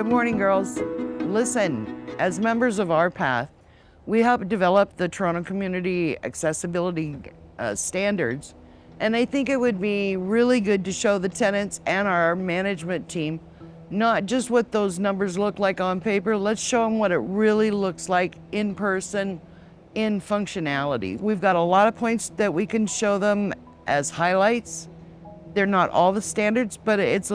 Good morning, girls. Listen, as members of our path, we help develop the Toronto Community Accessibility Standards, and I think it would be really good to show the tenants and our management team not just what those numbers look like on paper, let's show them what it really looks like in person, in functionality. We've got a lot of points that we can show them as highlights. They're not all the standards, but it's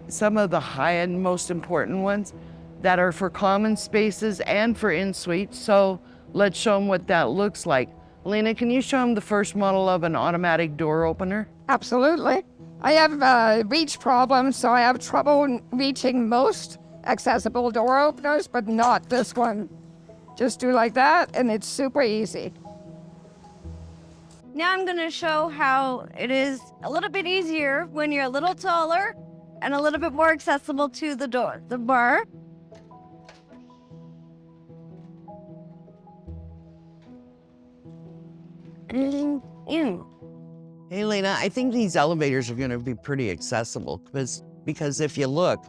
some of the high-end, most important ones that are for common spaces and for in-suite. So let's show them what that looks like. Lena, can you show them the first model of an automatic door opener? Absolutely. I have reach problems, so I have trouble reaching most accessible door openers, but not this one. Just do like that, and it's super easy. Now I'm going to show how it is a little bit easier when you're a little taller and a little bit more accessible to the door, the bar. And in. Hey, Lena, I think these elevators are going to be pretty accessible because if you look,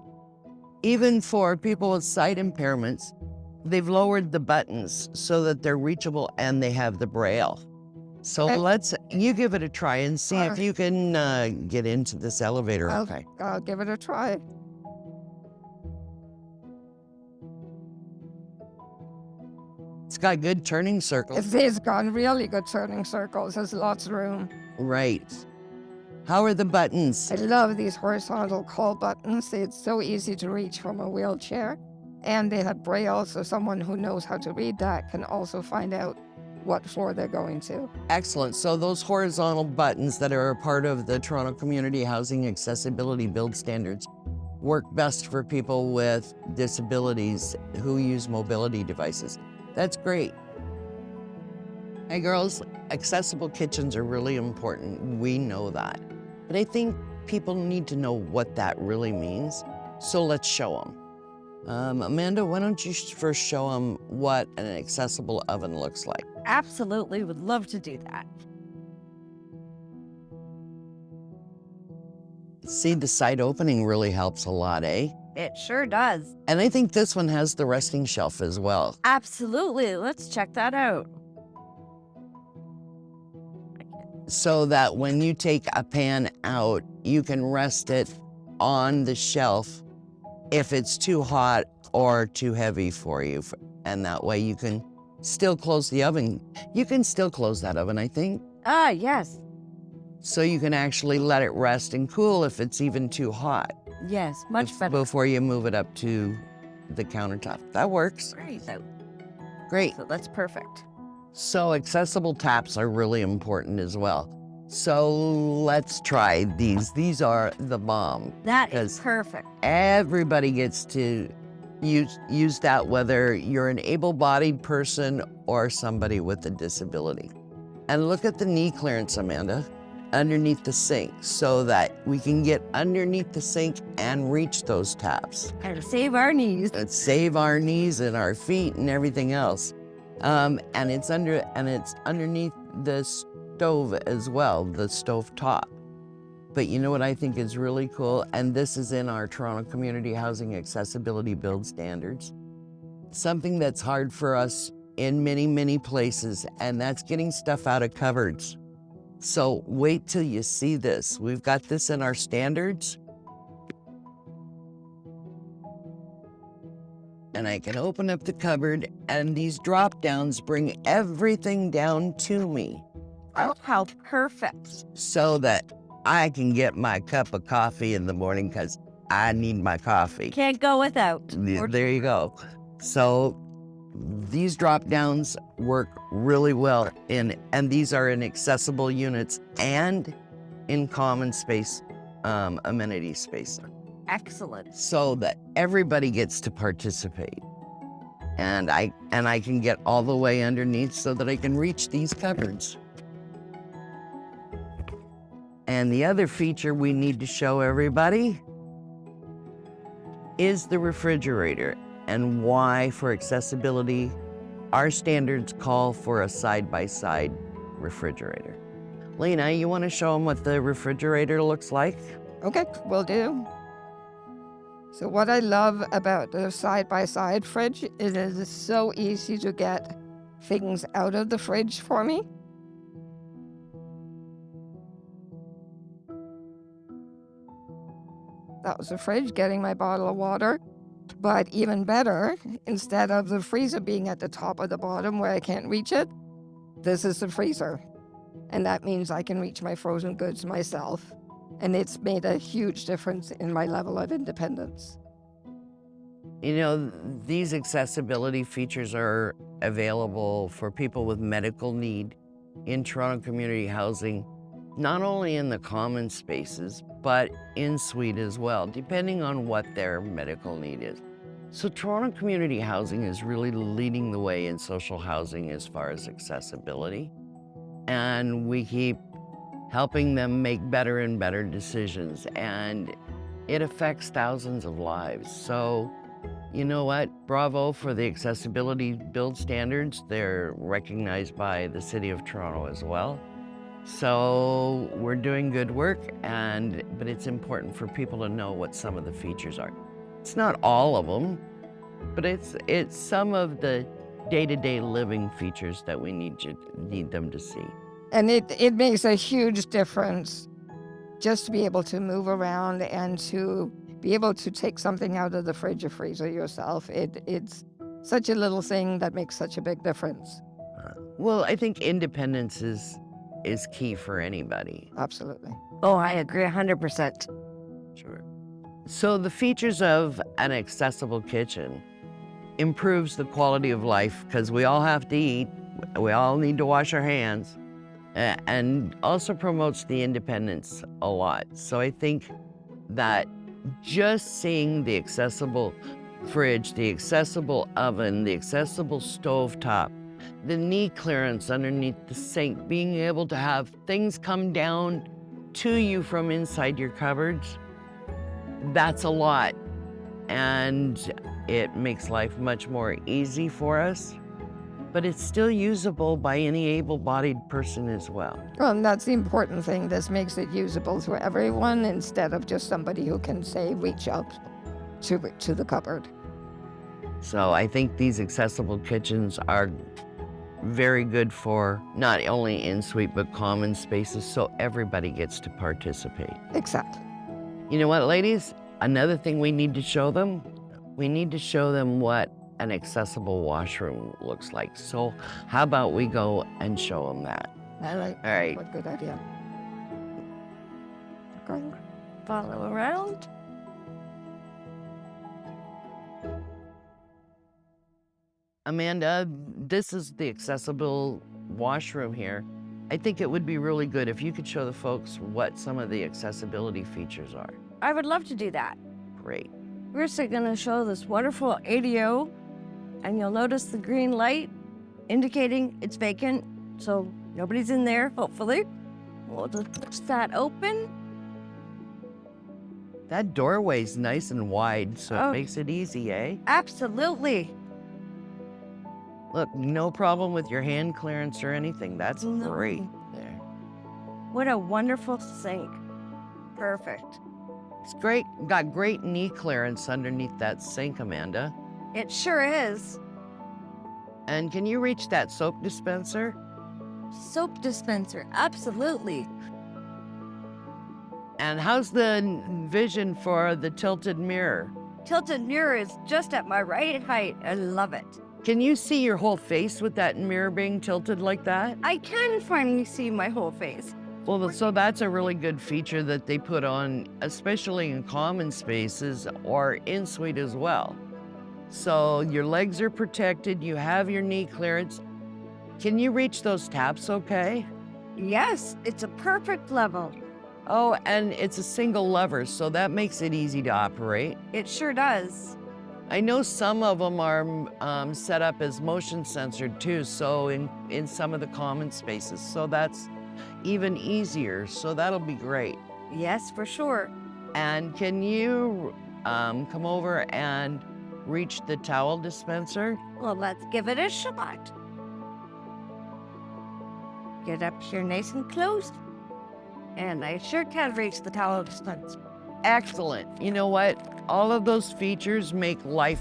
even for people with sight impairments, they've lowered the buttons so that they're reachable and they have the braille. So you give it a try and see if you can get into this elevator. Okay. I'll give it a try. It's got good turning circles. It's got really good turning circles. There's lots of room. Right. How are the buttons? I love these horizontal call buttons. It's so easy to reach from a wheelchair. And they have braille, so someone who knows how to read that can also find out what floor they're going to. Excellent. So those horizontal buttons that are a part of the Toronto Community Housing Accessibility Build Standards work best for people with disabilities who use mobility devices. That's great. Hey girls, accessible kitchens are really important. We know that. But I think people need to know what that really means. So let's show them. Amanda, why don't you first show them what an accessible oven looks like? Absolutely, would love to do that. See, the side opening really helps a lot, eh? It sure does. And I think this one has the resting shelf as well. Absolutely, let's check that out. So that when you take a pan out, you can rest it on the shelf if it's too hot or too heavy for you. And that way you can still close the oven. You can still close that oven, I think. Ah, yes. So you can actually let it rest and cool if it's even too hot. Yes, much better. Before you move it up to the countertop. That works. Great. Great. So that's perfect. So accessible taps are really important as well. So let's try these. These are the bomb. That is perfect. Everybody gets to use that, whether you're an able-bodied person or somebody with a disability. And look at the knee clearance, Amanda, underneath the sink so that we can get underneath the sink and reach those taps. And save our knees. And save our knees and our feet and everything else. And it's underneath the stove as well, the stove top. But you know what I think is really cool? And this is in our Toronto Community Housing Accessibility Build Standards. Something that's hard for us in many, many places, and that's getting stuff out of cupboards. So wait till you see this. We've got this in our standards. And I can open up the cupboard, and these drop downs bring everything down to me. Oh, how perfect. So that I can get my cup of coffee in the morning because I need my coffee. Can't go without. There you go. So these drop downs work really well and these are in accessible units and in common space, amenity space. Excellent. So that everybody gets to participate. And I can get all the way underneath so that I can reach these cupboards. And the other feature we need to show everybody is the refrigerator and why, for accessibility, our standards call for a side-by-side refrigerator. Lena, you want to show them what the refrigerator looks like? Okay, will do. So what I love about the side-by-side fridge is it is so easy to get things out of the fridge for me. That was the fridge, getting my bottle of water. But even better, instead of the freezer being at the top or the bottom where I can't reach it, this is the freezer. And that means I can reach my frozen goods myself. And it's made a huge difference in my level of independence. You know, these accessibility features are available for people with medical need in Toronto community housing, not only in the common spaces, but in suite as well, depending on what their medical need is. So Toronto community housing is really leading the way in social housing as far as accessibility. And we keep helping them make better and better decisions, and it affects thousands of lives. So, you know what? Bravo for the accessibility build standards. They're recognized by the City of Toronto as well. So we're doing good work, but it's important for people to know what some of the features are. It's not all of them, but it's some of the day-to-day living features that we need them to see. And it makes a huge difference just to be able to move around and to be able to take something out of the fridge or freezer yourself. It's such a little thing that makes such a big difference. Well, I think independence is key for anybody. Absolutely. Oh, I agree 100%. Sure. So the features of an accessible kitchen improves the quality of life because we all have to eat, we all need to wash our hands, and also promotes the independence a lot. So I think that just seeing the accessible fridge, the accessible oven, the accessible stovetop, the knee clearance underneath the sink, being able to have things come down to you from inside your cupboards, that's a lot. And it makes life much more easy for us, but it's still usable by any able-bodied person as well. Well, and that's the important thing. This makes it usable to everyone instead of just somebody who can, say, reach up to the cupboard. So I think these accessible kitchens are very good for not only in-suite but common spaces, so everybody gets to participate. Exactly. You know what, ladies? Another thing we need to show them, what an accessible washroom looks like. So how about we go and show them that? All right. What good idea. Going. Follow around. Amanda, this is the accessible washroom here. I think it would be really good if you could show the folks what some of the accessibility features are. I would love to do that. Great. We're just going to show this wonderful ADO, and you'll notice the green light indicating it's vacant, so nobody's in there, hopefully. We'll just push that open. That doorway's nice and wide, so Oh. it makes it easy, eh? Absolutely. Look, no problem with your hand clearance or anything. That's No. great there. What a wonderful sink. Perfect. It's great. Got great knee clearance underneath that sink, Amanda. It sure is. And can you reach that soap dispenser? Soap dispenser, absolutely. And how's the vision for the tilted mirror? Tilted mirror is just at my right height. I love it. Can you see your whole face with that mirror being tilted like that? I can finally see my whole face. Well, so that's a really good feature that they put on, especially in common spaces or in suite as well. So your legs are protected, you have your knee clearance. Can you reach those taps okay? Yes, it's a perfect level. Oh, and it's a single lever, so that makes it easy to operate. It sure does. I know some of them are set up as motion censored too, so in some of the common spaces, so that's even easier, so that'll be great. Yes, for sure. And can you come over and reach the towel dispenser? Well, let's give it a shot. Get up here nice and close. And I sure can reach the towel dispenser. Excellent. You know what? All of those features make life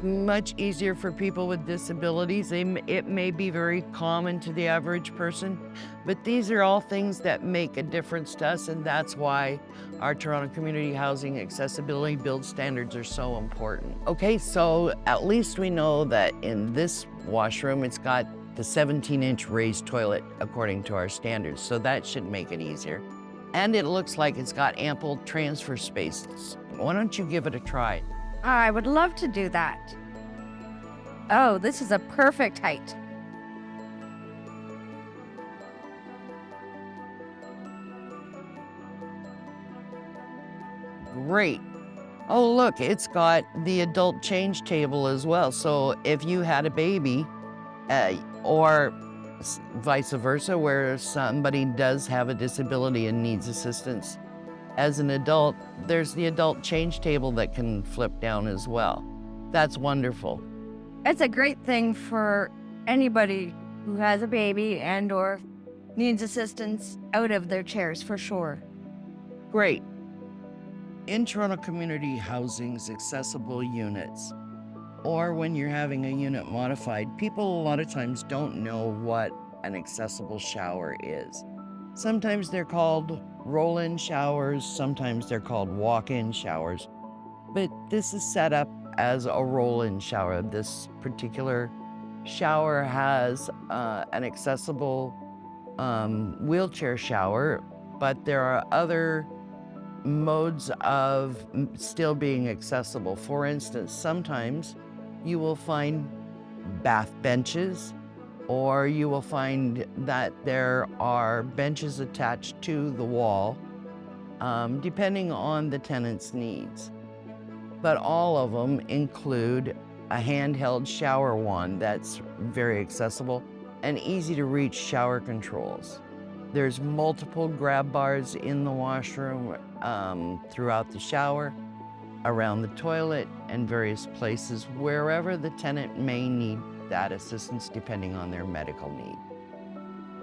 much easier for people with disabilities. It may be very common to the average person, but these are all things that make a difference to us, and that's why our Toronto Community Housing Accessibility Build Standards are so important. Okay, so at least we know that in this washroom, it's got the 17-inch raised toilet according to our standards, so that should make it easier. And it looks like it's got ample transfer spaces. Why don't you give it a try? I would love to do that. Oh, this is a perfect height. Great. Oh, look, it's got the adult change table as well. So if you had a baby, or vice versa, where somebody does have a disability and needs assistance as an adult, there's the adult change table that can flip down as well. That's wonderful. It's a great thing for anybody who has a baby and or needs assistance out of their chairs, for sure. Great. In Toronto Community Housing's accessible units, or when you're having a unit modified, people a lot of times don't know what an accessible shower is. Sometimes they're called roll-in showers, sometimes they're called walk-in showers, but this is set up as a roll-in shower. This particular shower has an accessible wheelchair shower, but there are other modes of still being accessible. For instance, sometimes you will find bath benches, or you will find that there are benches attached to the wall, depending on the tenant's needs. But all of them include a handheld shower wand that's very accessible and easy to reach shower controls. There's multiple grab bars in the washroom, throughout the shower, around the toilet, and various places wherever the tenant may need that assistance depending on their medical need.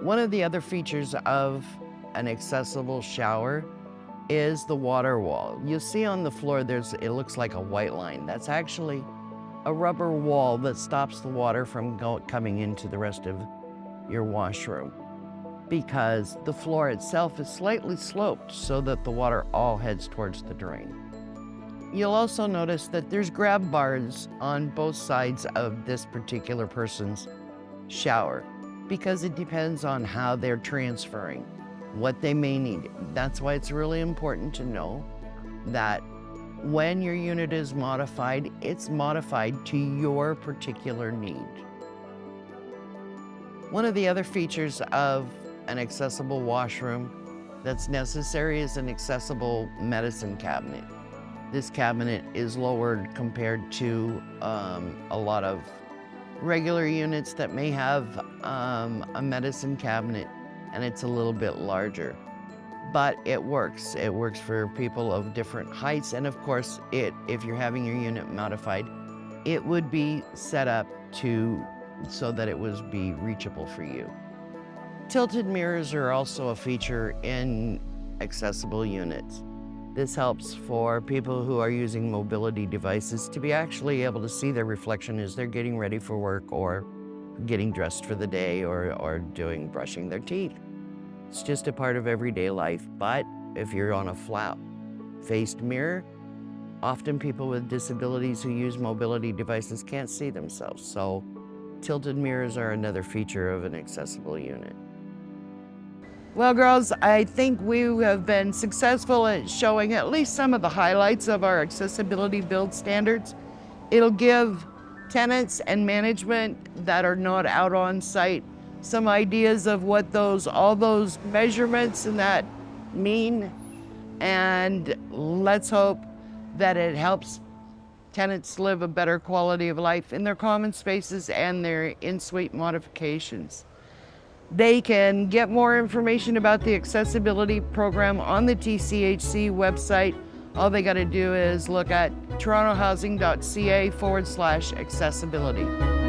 One of the other features of an accessible shower is the water wall. You'll see on the floor it looks like a white line. That's actually a rubber wall that stops the water from coming into the rest of your washroom, because the floor itself is slightly sloped so that the water all heads towards the drain. You'll also notice that there's grab bars on both sides of this particular person's shower, because it depends on how they're transferring, what they may need. That's why it's really important to know that when your unit is modified, it's modified to your particular need. One of the other features of an accessible washroom that's necessary is an accessible medicine cabinet. This cabinet is lowered compared to a lot of regular units that may have a medicine cabinet, and it's a little bit larger. But it works. It works for people of different heights, and of course, if you're having your unit modified, it would be set up so that it would be reachable for you. Tilted mirrors are also a feature in accessible units. This helps for people who are using mobility devices to be actually able to see their reflection as they're getting ready for work, or getting dressed for the day, or brushing their teeth. It's just a part of everyday life. But if you're on a flat-faced mirror, often people with disabilities who use mobility devices can't see themselves. So tilted mirrors are another feature of an accessible unit. Well, girls, I think we have been successful at showing at least some of the highlights of our accessibility build standards. It'll give tenants and management that are not out on site some ideas of what all those measurements and that mean. And let's hope that it helps tenants live a better quality of life in their common spaces and their in-suite modifications. They can get more information about the accessibility program on the TCHC website. All they got to do is look at torontohousing.ca/accessibility.